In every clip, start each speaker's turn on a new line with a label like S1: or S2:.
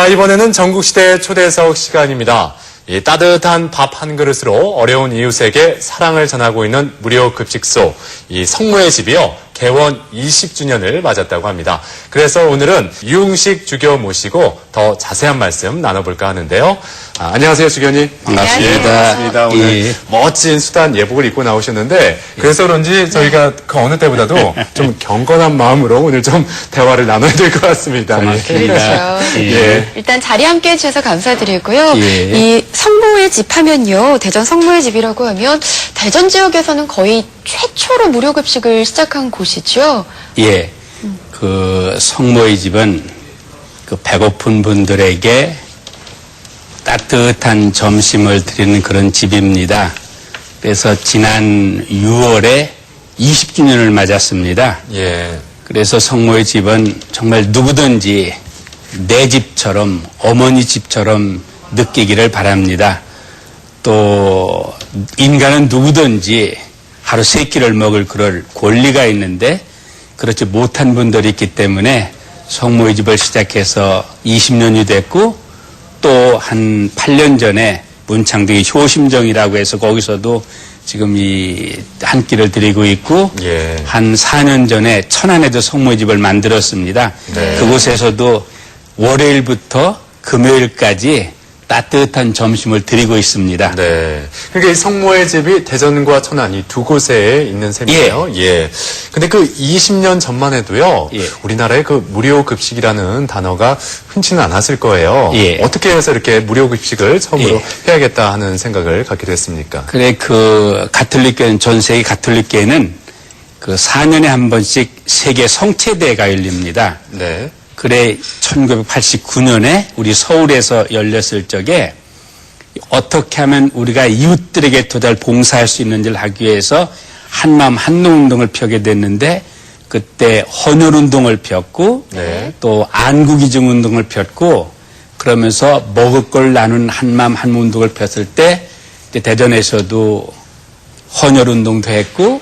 S1: 자, 이번에는 전국시대 초대석 시간입니다. 이 따뜻한 밥 한 그릇으로 어려운 이웃에게 사랑을 전하고 있는 무료급식소, 이 성모의 집이요, 개원 20주년을 맞았다고 합니다. 그래서 오늘은 유흥식 주교 모시고 더 자세한 말씀 나눠볼까 하는데요. 안녕하세요, 주교님. 반갑습니다. 오늘 멋진 수단 예복을 입고 나오셨는데, 그래서 그런지 저희가 그 어느 때보다도 좀 경건한 마음으로 오늘 좀 대화를 나눠야 될 것 같습니다.
S2: 그렇죠.
S1: 예.
S2: 일단 자리 함께 해주셔서 감사드리고요.
S3: 예.
S2: 이 성모의 집 하면요, 대전 성모의 집이라고 하면 대전 지역에서는 거의 최초로 무료급식을 시작한 곳이죠.
S3: 예. 그 성모의 집은 그 배고픈 분들에게 따뜻한 점심을 드리는 그런 집입니다. 그래서 지난 6월에 20주년을 맞았습니다.
S1: 예.
S3: 그래서 성모의 집은 정말 누구든지 내 집처럼, 어머니 집처럼 느끼기를 바랍니다. 또 인간은 누구든지 하루 3끼를 먹을 그럴 권리가 있는데 그렇지 못한 분들이 있기 때문에 성모의 집을 시작해서 20년이 됐고, 또 한 8년 전에 문창동의 효심정이라고 해서 거기서도 지금 이 한 끼를 드리고 있고,
S1: 예.
S3: 한 4년 전에 천안에도 성모의 집을 만들었습니다.
S1: 네.
S3: 그곳에서도 월요일부터 금요일까지 따뜻한 점심을 드리고 있습니다.
S1: 네. 그러니까 이 성모의 집이 대전과 천안 이 두 곳에 있는 셈이에요. 예. 근데 그 20년 전만 해도요.
S3: 예.
S1: 우리나라에 그 무료급식이라는 단어가 흔치는 않았을 거예요.
S3: 예.
S1: 어떻게 해서 이렇게 무료급식을 처음으로
S3: 예.
S1: 해야겠다 하는 생각을 갖게 됐습니까?
S3: 그래, 그 가톨릭교회는, 전 세계 가톨릭교회는 그 4년에 한 번씩 세계 성체대회가 열립니다.
S1: 네.
S3: 그래, 1989년에 우리 서울에서 열렸을 적에 어떻게 하면 우리가 이웃들에게 더 잘 봉사할 수 있는지를 하기 위해서 한마음 한농운동을 펴게 됐는데, 그때 헌혈운동을 폈고,
S1: 네.
S3: 또 안구기증운동을 폈고, 그러면서 먹을 걸 나눈 한마음 한운동을 폈을 때 대전에서도 헌혈운동도 했고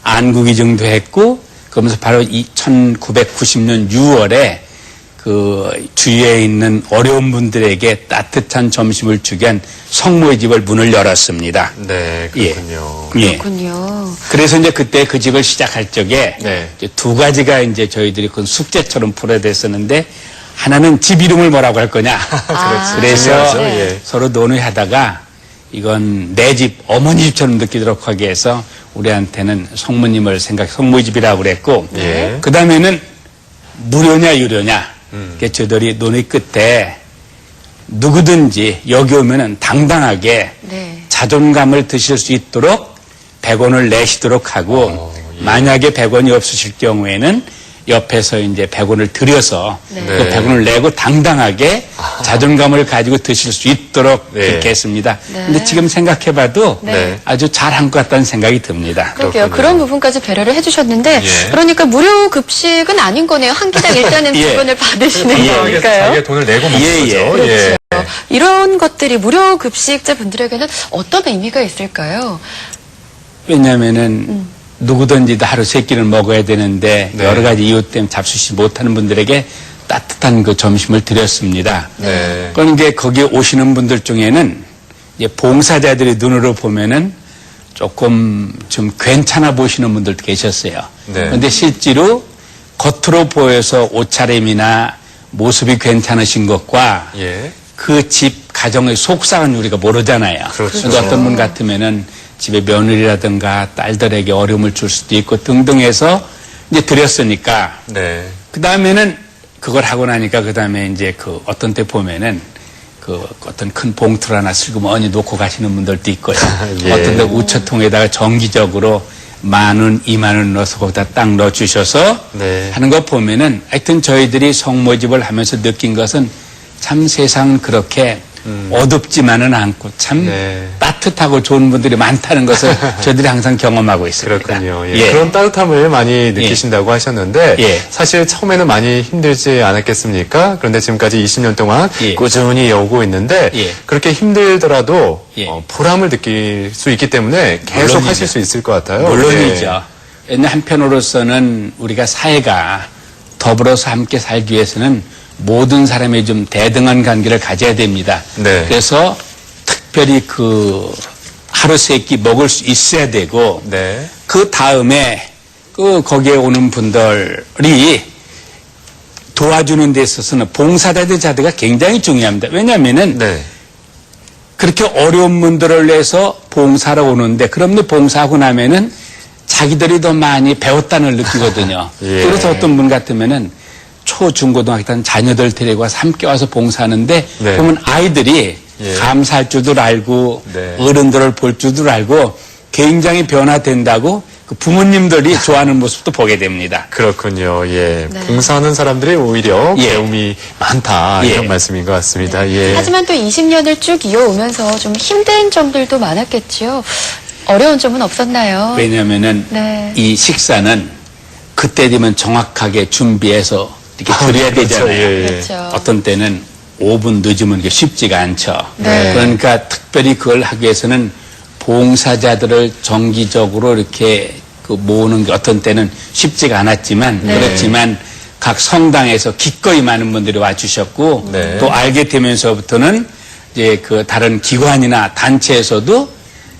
S3: 안구기증도 했고, 그러면서 바로 1990년 6월에 그 주위에 있는 어려운 분들에게 따뜻한 점심을 주기 위한 성모의 집을 문을 열었습니다.
S1: 네, 그렇군요.
S3: 예.
S2: 그렇군요.
S3: 그래서 이제 그때 그 집을 시작할 적에
S1: 네.
S3: 이제 두 가지가 이제 저희들이 그 숙제처럼 풀어야 됐었는데, 하나는 집 이름을 뭐라고 할 거냐. 그래서
S1: 중요하죠. 예.
S3: 서로 논의하다가 이건 내 집, 어머니 집처럼 느끼도록 하기 위해서 우리한테는 성모님을 성모의 집이라고 그랬고,
S1: 예.
S3: 그 다음에는 무료냐 유료냐. 그게 저희들이 논의 끝에 누구든지 여기 오면은 당당하게
S2: 네.
S3: 자존감을 드실 수 있도록 100원을 내시도록 하고,
S1: 예.
S3: 만약에 100원이 없으실 경우에는 옆에서 이제 100원을 들여서
S2: 네.
S3: 그 100원을 내고 당당하게 자존감을 가지고 드실 수 있도록
S1: 네.
S3: 그렇게 했습니다.
S2: 네.
S3: 근데 지금 생각해봐도
S1: 네.
S3: 아주 잘한 것 같다는 생각이 듭니다.
S2: 그러게요.
S1: 그렇군요.
S2: 그런 부분까지 배려를 해주셨는데,
S1: 예.
S2: 그러니까 무료급식은 아닌 거네요. 한 끼당 일단은
S3: 예.
S2: 100원을 받으시는
S1: 자기가
S2: 거니까요.
S1: 돈을 내고 먹는
S3: 예, 예.
S1: 거죠. 예.
S2: 그렇죠. 이런 것들이 무료급식자 분들에게는 어떤 의미가 있을까요?
S3: 왜냐하면은 누구든지 다 하루 3끼를 먹어야 되는데
S1: 네.
S3: 여러 가지 이유 때문에 잡수시 못하는 분들에게 따뜻한 그 점심을 드렸습니다.
S1: 네.
S3: 그런데 거기에 오시는 분들 중에는 이제 봉사자들의 눈으로 보면은 조금 좀 괜찮아 보시는 분들도 계셨어요.
S1: 네.
S3: 그런데 실제로 겉으로 보여서 옷차림이나 모습이 괜찮으신 것과
S1: 예.
S3: 그 집 가정의 속상은 우리가 모르잖아요.
S1: 그렇죠.
S3: 근데 어떤 분 같으면은 집에 며느리라든가 딸들에게 어려움을 줄 수도 있고 등등 해서 이제 드렸으니까,
S1: 네.
S3: 그 다음에는 그걸 하고 나니까 그 다음에 이제 그 어떤 때 보면은 그 어떤 큰 봉투를 하나 슬그머니 놓고 가시는 분들도 있고요.
S1: 예.
S3: 어떤 데 우체통에다가 정기적으로 10,000원, 20,000원 넣어서 거기다 딱 넣어주셔서
S1: 네.
S3: 하는 거 보면은, 하여튼 저희들이 성모집을 하면서 느낀 것은 참 세상 그렇게 어둡지만은 않고 참
S1: 네.
S3: 따뜻하고 좋은 분들이 많다는 것을 저희들이 항상 경험하고 있습니다.
S1: 그렇군요. 예.
S3: 예.
S1: 그런 따뜻함을 많이 느끼신다고 하셨는데,
S3: 예.
S1: 사실 처음에는 많이 힘들지 않았겠습니까? 그런데 지금까지 20년 동안
S3: 예.
S1: 꾸준히 오고 있는데,
S3: 예.
S1: 그렇게 힘들더라도
S3: 예.
S1: 보람을 느낄 수 있기 때문에 계속
S3: 물론이죠.
S1: 하실 수 있을 것 같아요.
S3: 물론이죠. 한편으로서는 우리가 사회가 더불어서 함께 살기 위해서는 모든 사람이 좀 대등한 관계를 가져야 됩니다.
S1: 네.
S3: 그래서 특별히 그 하루 세 끼 먹을 수 있어야 되고
S1: 네.
S3: 그 다음에 그 거기에 오는 분들이 도와주는 데 있어서는 봉사자들이 굉장히 중요합니다. 왜냐하면은
S1: 네.
S3: 그렇게 어려운 분들을 위해서 봉사하러 오는데 그런데 봉사하고 나면은 자기들이 더 많이 배웠다는 걸 느끼거든요.
S1: 예.
S3: 그래서 어떤 분 같으면은 초, 중, 고등학교 때 자녀들 데리고 와서 함께 와서 봉사하는데
S1: 네.
S3: 보면 아이들이
S1: 예.
S3: 감사할 줄도 알고
S1: 네.
S3: 어른들을 볼 줄도 알고 굉장히 변화된다고 그 부모님들이 좋아하는 모습도 보게 됩니다.
S1: 그렇군요. 예.
S2: 네.
S1: 봉사하는 사람들이 오히려
S3: 예.
S1: 배움이 많다.
S3: 예.
S1: 이런 말씀인 것 같습니다. 예.
S2: 하지만 또 20년을 쭉 이어오면서 좀 힘든 점들도 많았겠지요. 어려운 점은 없었나요?
S3: 왜냐하면은
S2: 네.
S3: 이 식사는 그때 되면 정확하게 준비해서 이렇게 드려야
S1: 그렇죠.
S3: 되잖아요.
S1: 예, 예.
S2: 그렇죠.
S3: 어떤 때는 5분 늦으면 이게 쉽지가 않죠.
S2: 네.
S3: 그러니까 특별히 그걸 하기 위해서는 봉사자들을 정기적으로 이렇게 그 모으는 게 어떤 때는 쉽지가 않았지만
S2: 네.
S3: 그렇지만 각 성당에서 기꺼이 많은 분들이 와주셨고
S1: 네.
S3: 또 알게 되면서부터는 이제 그 다른 기관이나 단체에서도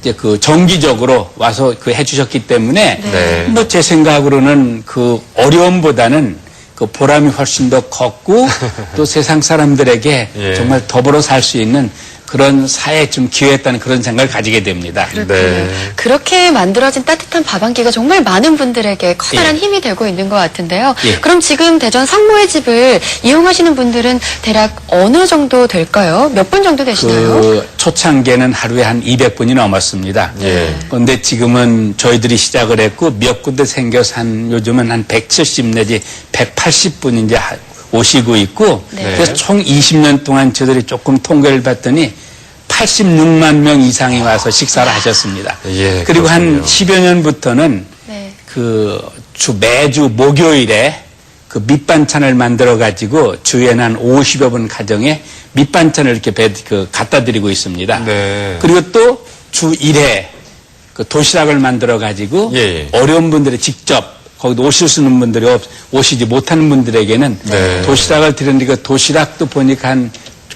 S3: 이제 그 정기적으로 와서 그 해주셨기 때문에
S1: 네.
S3: 뭐 제 생각으로는 그 어려움보다는 그 보람이 훨씬 더 컸고 또 세상 사람들에게
S1: 예.
S3: 정말 더불어 살 수 있는 그런 사회에 좀 기여했다는 그런 생각을 가지게 됩니다.
S1: 네.
S2: 그렇게 만들어진 따뜻한 밥 한 끼가 정말 많은 분들에게 커다란
S3: 예.
S2: 힘이 되고 있는 것 같은데요.
S3: 예.
S2: 그럼 지금 대전 성모의 집을 이용하시는 분들은 대략 어느 정도 될까요? 몇 분 정도 되시나요?
S3: 그 초창기에는 하루에 한 200분이 넘었습니다.
S1: 예.
S3: 그런데 지금은 저희들이 시작을 했고 몇 군데 생겨서 한 요즘은 한 170 내지 180분 이제 오시고 있고
S2: 네.
S3: 그래서 총 20년 동안 저희들이 조금 통계를 봤더니 86만 명 이상이 와서 식사를 하셨습니다.
S1: 예,
S3: 그리고 한
S1: 그렇군요.
S3: 10여 년부터는
S2: 네.
S3: 그 매주 목요일에 그 밑반찬을 만들어 가지고 주에는 한 50여 분 가정에 밑반찬을 이렇게 갖다 드리고 있습니다.
S1: 네.
S3: 그리고 또 주 1회 그 도시락을 만들어 가지고
S1: 예, 예.
S3: 어려운 분들이 직접 거기도 오실 수 있는 분들이 오시지 못하는 분들에게는
S1: 네.
S3: 도시락을 드리는데 그 도시락도 보니까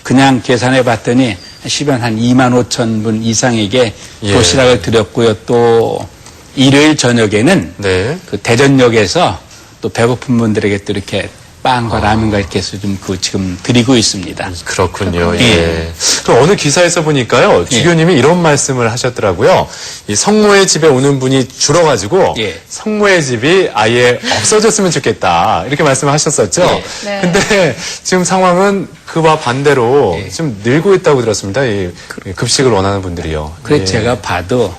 S3: 그냥 계산해 봤더니 10연 한 2만 5천 분 이상에게
S1: 예.
S3: 도시락을 드렸고요. 또 일요일 저녁에는
S1: 네.
S3: 그 대전역에서 또 배고픈 분들에게 또 이렇게 빵과 라면과 이렇게 해서 좀 지금 드리고 있습니다.
S1: 그렇군요.
S3: 예.
S1: 예. 그 어느 기사에서 보니까요, 주교님이 이런 말씀을 하셨더라고요. 이 성모의 집에 오는 분이 줄어가지고
S3: 예.
S1: 성모의 집이 아예 없어졌으면 좋겠다 이렇게 말씀을 하셨었죠.
S2: 네.
S1: 근데 지금 상황은 그와 반대로
S3: 예.
S1: 좀 늘고 있다고 들었습니다. 이 급식을 원하는 분들이요.
S3: 그래서
S1: 예.
S3: 제가 봐도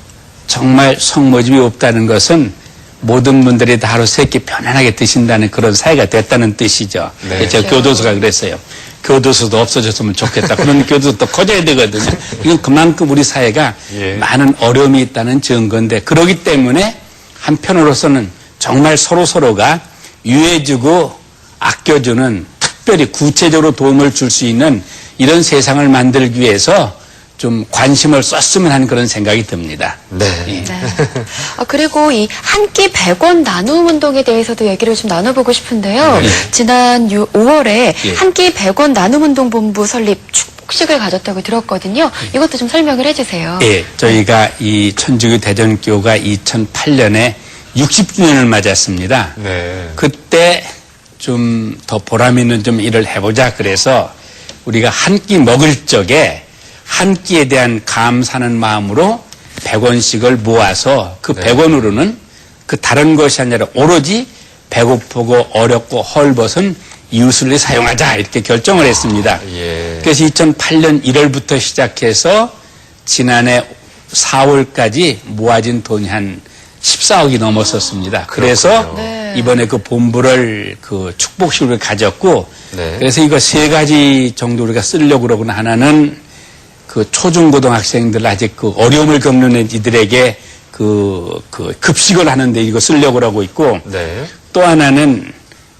S3: 정말 성모집이 없다는 것은 모든 분들이 다 하루 세 끼 편안하게 드신다는 그런 사회가 됐다는 뜻이죠.
S1: 네.
S3: 그래서 제가
S2: 그렇죠.
S3: 교도소가 그랬어요. 교도소도 없어졌으면 좋겠다. 그런 교도소 또 커져야 되거든요. 이건 그만큼 우리 사회가
S1: 예.
S3: 많은 어려움이 있다는 증거인데 그러기 때문에 한편으로서는 정말 서로가 유해주고 아껴주는 특별히 구체적으로 도움을 줄 수 있는 이런 세상을 만들기 위해서 좀 관심을 썼으면 하는 그런 생각이 듭니다.
S1: 네.
S3: 예.
S2: 네. 아, 그리고 이 한 끼 100원 나눔 운동에 대해서도 얘기를 좀 나눠보고 싶은데요.
S3: 네.
S2: 지난 5월에
S3: 예.
S2: 한 끼 100원 나눔 운동 본부 설립 축복식을 가졌다고 들었거든요. 이것도 좀 설명을 해주세요.
S3: 예, 저희가 이 천주교 대전교가 2008년에 60주년을 맞았습니다.
S1: 네.
S3: 그때 좀 더 보람 있는 좀 일을 해보자 그래서 우리가 한 끼 먹을 적에 한 끼에 대한 감사하는 마음으로 100원씩을 모아서 그
S1: 네.
S3: 100원으로는 그 다른 것이 아니라 오로지 배고프고 어렵고 헐벗은 이웃을 위해 사용하자 이렇게 결정을 했습니다.
S1: 예.
S3: 그래서 2008년 1월부터 시작해서 지난해 4월까지 모아진 돈이 한 14억이 넘었었습니다. 그래서
S1: 그렇군요.
S2: 네.
S3: 이번에 그 본부를 그 축복식을 가졌고
S1: 네.
S3: 그래서 이거 세 가지 정도 우리가 쓰려고 그러구나. 하나는 그 초중고등학생들 아직 그 어려움을 겪는 이들에게 그 급식을 하는데 이거 쓰려고 하고 있고
S1: 네.
S3: 또 하나는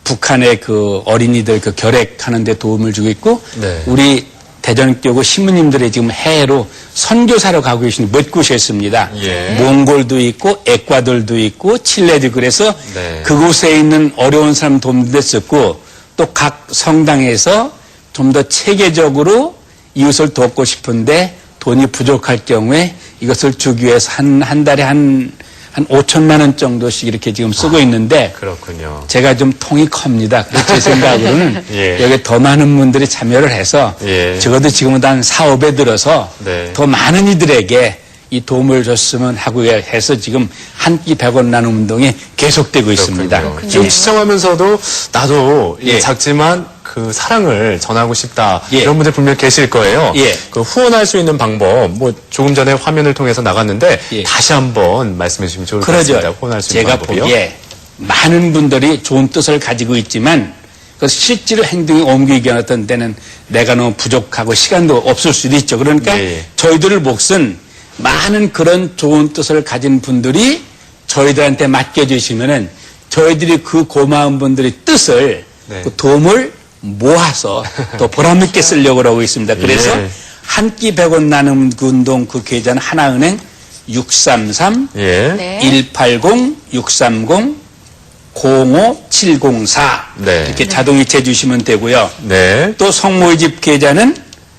S3: 북한의 그 어린이들 그 결핵하는 데 도움을 주고 있고
S1: 네.
S3: 우리 대전교구 신부님들이 지금 해외로 선교사로 가고 계신 몇 곳이 있습니다.
S1: 예.
S3: 몽골도 있고 에콰도르도 있고 칠레도 그래서
S1: 네.
S3: 그곳에 있는 어려운 사람 돕는 데 썼고 또 각 성당에서 좀 더 체계적으로 이웃을 돕고 싶은데 돈이 부족할 경우에 이것을 주기 위해서 한 달에 한 5천만 원 정도씩 이렇게 지금 쓰고 있는데
S1: 그렇군요.
S3: 제가 좀 통이 큽니다. 그래서 제 생각으로는
S1: 예.
S3: 여기 더 많은 분들이 참여를 해서
S1: 예.
S3: 적어도 지금은 한 4, 5배 들어서
S1: 네.
S3: 더 많은 이들에게 이 도움을 줬으면 하고 해서 지금 한 끼 100원 나눔 운동이 계속되고 있습니다.
S1: 그렇군요. 지금 시청하면서도 나도 이
S3: 예.
S1: 작지만 그 사랑을 전하고 싶다.
S3: 예.
S1: 이런 분들 분명 계실 거예요.
S3: 예.
S1: 그 후원할 수 있는 방법, 뭐 조금 전에 화면을 통해서 나갔는데
S3: 예.
S1: 다시 한번 말씀해 주시면 좋을 것
S3: 그러죠.
S1: 같습니다. 후원할 수 있는
S3: 제가
S1: 방법이요.
S3: 보기에 많은 분들이 좋은 뜻을 가지고 있지만 그 실제로 행동에 옮기기 위한 어떤 때는 내가 너무 부족하고 시간도 없을 수도 있죠. 그러니까
S1: 네.
S3: 저희들을 몫은 많은 그런 좋은 뜻을 가진 분들이 저희들한테 맡겨주시면은 저희들이 그 고마운 분들의 뜻을
S1: 네.
S3: 그 도움을 모아서 또 보람있게 쓰려고 하고 있습니다. 그래서
S1: 예.
S3: 한 끼 100원 나눔 운동 그 계좌는 하나은행 633
S1: 예.
S2: 네.
S3: 180-630-05704
S1: 네.
S3: 이렇게 자동이체 주시면 되고요.
S1: 네.
S3: 또 성모의 계좌는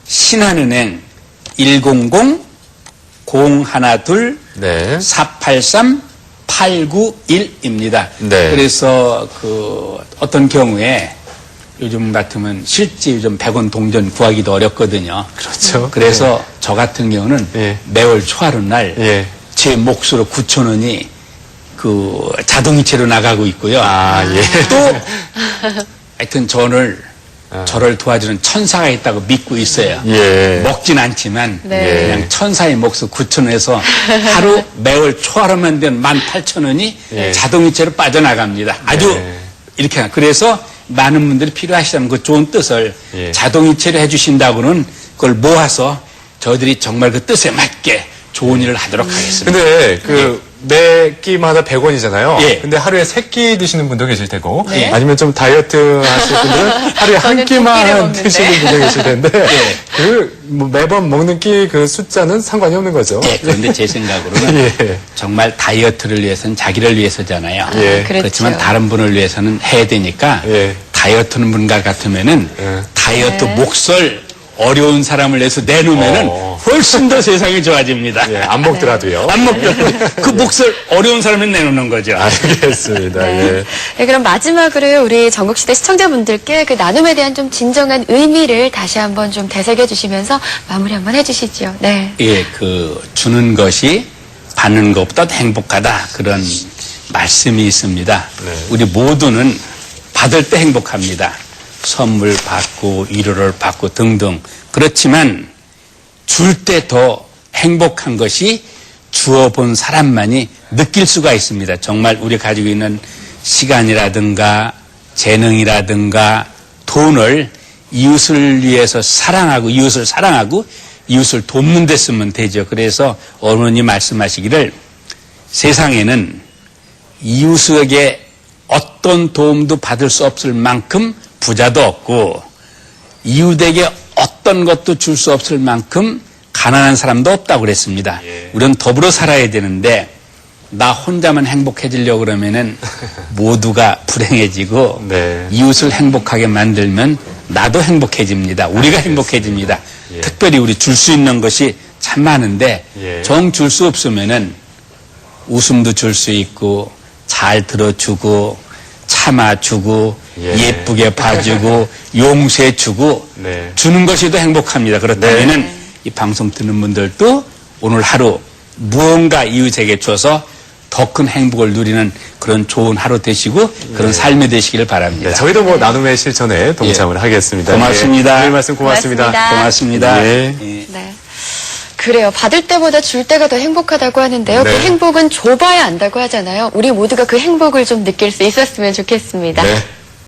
S3: 신한은행 100-012-483-891입니다.
S1: 네.
S3: 그래서 그 어떤 경우에 요즘 같으면 실제 요즘 100원 동전 구하기도 어렵거든요.
S1: 그렇죠.
S3: 그래서 저 같은 경우는
S1: 예.
S3: 매월 초하루날
S1: 예.
S3: 제 몫으로 9,000원이 그 자동이체로 나가고 있고요.
S1: 아, 예.
S3: 또 하여튼 저를 도와주는 천사가 있다고 믿고 있어요.
S1: 예.
S3: 먹진 않지만
S2: 네.
S3: 그냥 천사의 몫을 9,000원에서 하루 매월 초하루만 되면 18,000원이
S1: 예.
S3: 자동이체로 빠져나갑니다. 아주
S1: 네.
S3: 이렇게 그래서 많은 분들이 필요하시다면 그 좋은 뜻을
S1: 예.
S3: 자동이체로 해주신다고는 그걸 모아서 저희들이 정말 그 뜻에 맞게 좋은 일을 하도록 하겠습니다.
S1: 근데 그 매 끼마다 100원이잖아요.
S3: 예.
S1: 근데 하루에 3끼 드시는 분도 계실 테고
S2: 네.
S1: 아니면 좀 다이어트 하실 분들은 하루에 한
S2: 저는 두 끼를
S1: 끼만
S2: 먹는데.
S1: 드시는 분도 계실 텐데
S3: 예.
S1: 뭐 매번 먹는 끼 그 숫자는 상관이 없는 거죠.
S3: 네, 그런데 제 생각으로는
S1: 예.
S3: 정말 다이어트를 위해서는 자기를 위해서잖아요.
S1: 예.
S2: 그렇죠.
S3: 그렇지만 다른 분을 위해서는 해야 되니까
S1: 예.
S3: 다이어트는 분과 같으면은
S1: 예.
S3: 다이어트
S2: 네.
S3: 몫을 어려운 사람을 내서 내놓으면은 훨씬 더 세상이 좋아집니다.
S1: 예, 안 먹더라도요.
S3: 안 먹더라도 그 몫을 어려운 사람을 내놓는 거죠.
S1: 알겠습니다. 예.
S2: 네, 그럼 마지막으로 우리 전국시대 시청자분들께 그 나눔에 대한 좀 진정한 의미를 다시 한번 좀 되새겨 주시면서 마무리 한번 해주시죠. 네.
S3: 예, 그 주는 것이 받는 것보다 행복하다 그런 말씀이 있습니다.
S1: 네.
S3: 우리 모두는 받을 때 행복합니다. 선물 받고 위로를 받고 등등. 그렇지만 줄 때 더 행복한 것이 주어본 사람만이 느낄 수가 있습니다. 정말 우리 가지고 있는 시간이라든가 재능이라든가 돈을 이웃을 위해서 사랑하고 이웃을 돕는 데 쓰면 되죠. 그래서 어머니 말씀하시기를 세상에는 이웃에게 어떤 도움도 받을 수 없을 만큼 부자도 없고 이웃에게 어떤 것도 줄 수 없을 만큼 가난한 사람도 없다고 그랬습니다. 우리는 더불어 살아야 되는데 나 혼자만 행복해지려고 그러면은 모두가 불행해지고
S1: 네.
S3: 이웃을 행복하게 만들면 나도 행복해집니다. 우리가 행복해집니다.
S1: 예.
S3: 특별히 우리 줄 수 있는 것이 참 많은데
S1: 예.
S3: 정 줄 수 없으면은 웃음도 줄 수 있고 잘 들어주고 참아주고
S1: 예.
S3: 예쁘게 봐주고 용서해주고
S1: 네.
S3: 주는 것이 더 행복합니다. 그렇다면은 이 방송 듣는 분들도 오늘 하루 무언가 이웃에게 줘서 더 큰 행복을 누리는 그런 좋은 하루 되시고 그런 삶이 되시기를 바랍니다.
S1: 네, 저희도 뭐 나눔의 실천에 동참을 하겠습니다.
S3: 고맙습니다.
S1: 예, 오늘 말씀 고맙습니다.
S2: 고맙습니다.
S3: 고맙습니다.
S1: 예.
S3: 예.
S2: 네. 그래요. 받을 때보다 줄 때가 더 행복하다고 하는데요.
S1: 네.
S2: 그 행복은 줘봐야 안다고 하잖아요. 우리 모두가 그 행복을 좀 느낄 수 있었으면 좋겠습니다.
S1: 네.